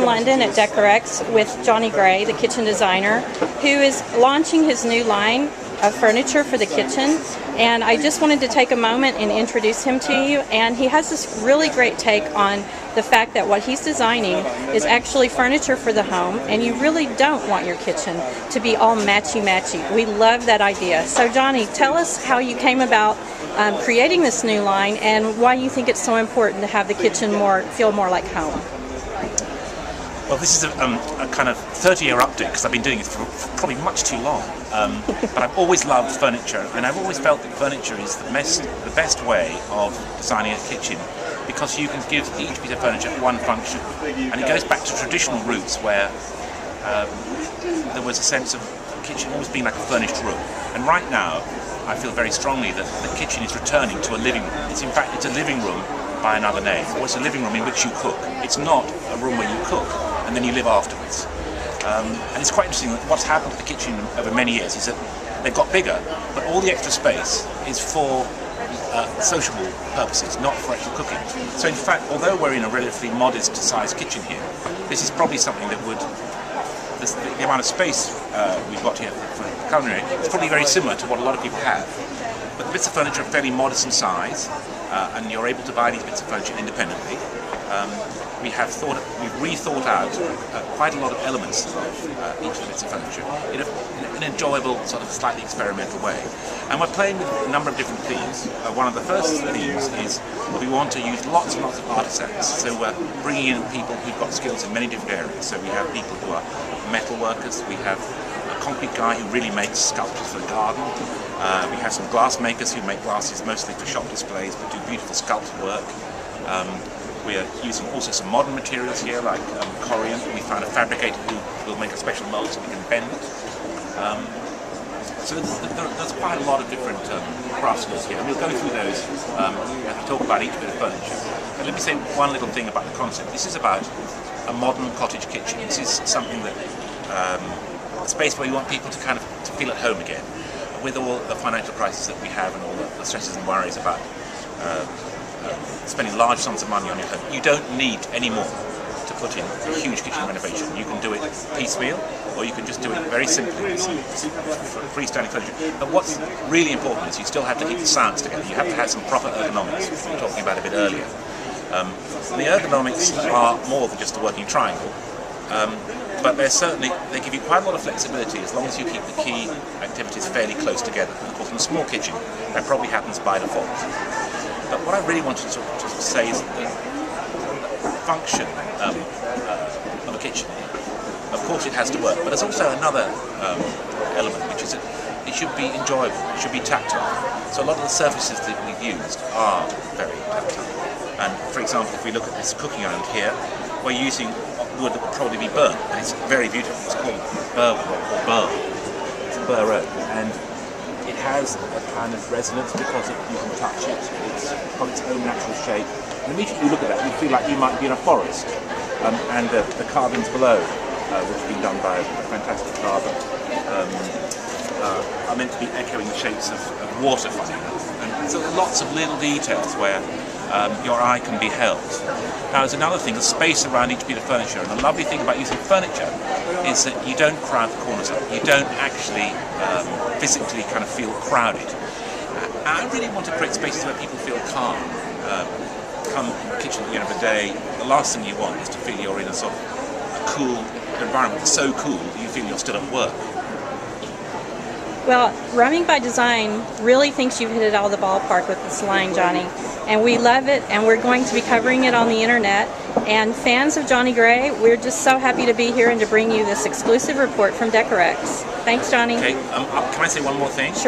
in London at Decorex with Johnny Gray, the kitchen designer, who is launching his new line of furniture for the kitchen. And I just wanted to take a moment and introduce him to you. And he has this really great take on the fact that what he's designing is actually furniture for the home, and you really don't want your kitchen to be all matchy-matchy. We love that idea. So Johnny, tell us how you came about creating this new line and why you think it's so important to have the kitchen feel more like home. Well, this is a kind of 30-year update because I've been doing it for probably much too long. But I've always loved furniture, and I've always felt that furniture is the best way of designing a kitchen, because you can give each piece of furniture one function. And it goes back to traditional roots where there was a sense of the kitchen always being like a furnished room. And right now, I feel very strongly that the kitchen is returning to a living room. In fact, it's a living room by another name, or it's a living room in which you cook. It's not a room where you cook and then you live afterwards. And it's quite interesting that what's happened to the kitchen over many years is that they've got bigger, but all the extra space is for sociable purposes, not for actual cooking. So in fact, although we're in a relatively modest sized kitchen here, this is probably something that would, the amount of space we've got here for culinary is probably very similar to what a lot of people have. But the bits of furniture are fairly modest in size, and you're able to buy these bits of furniture independently. We've rethought out quite a lot of elements of each of the bits of furniture in an enjoyable, sort of slightly experimental way. And we're playing with a number of different themes. One of the first themes is we want to use lots and lots of artisans. So we're bringing in people who've got skills in many different areas. So we have people who are metal workers, we have a concrete guy who really makes sculptures for the garden. We have some glass makers who make glasses mostly for shop displays but do beautiful sculpted work. We're using also some modern materials here, like corian. We found a fabricator who will make a special mold so we can bend it. So there's quite a lot of different craft skills here, and we'll go through those as we talk about each bit of furniture. But let me say one little thing about the concept. This is about a modern cottage kitchen. This is something that a space where you want people to kind of feel at home again, with all the financial crisis that we have and all the stresses and worries about spending large sums of money on your home. You don't need any more to put in a huge kitchen renovation. You can do it piecemeal, or you can just do it very simply with some freestanding furniture. But what's really important is you still have to keep the sounds together. You have to have some proper ergonomics, which we were talking about a bit earlier. The ergonomics are more than just a working triangle, but they give you quite a lot of flexibility as long as you keep the key activities fairly close together. And of course, in a small kitchen, that probably happens by default. But what I really wanted to say is that the function of a kitchen, of course it has to work, but there's also another element, which is that it should be enjoyable, it should be tactile. So a lot of the surfaces that we've used are very tactile. And for example, if we look at this cooking island here, we're using wood that would probably be burnt, and it's very beautiful. It's called burwood or burr. It's a burr oak, and it has a kind of resonance because you can touch it. It's got its own natural shape. And immediately you look at that, you feel like you might be in a forest. And the carvings below, which have been done by a fantastic carver, are meant to be echoing the shapes of water, funny enough. And so lots of little details where your eye can be held. Now, there's another thing, the space around each bit of furniture. And the lovely thing about using furniture is that you don't crowd the corners up. You don't actually physically kind of feel crowded. I really want to create spaces where people feel calm. Come in the kitchen at the end of the day, the last thing you want is to feel you're in a sort of a cool environment. It's so cool that you feel you're still at work. Well, Roaming by Design really thinks you've hit it out of the ballpark with this line, Johnny. And we love it, and we're going to be covering it on the internet. And fans of Johnny Gray, we're just so happy to be here and to bring you this exclusive report from Decorex. Thanks, Johnny. Okay, can I say one more thing? Sure.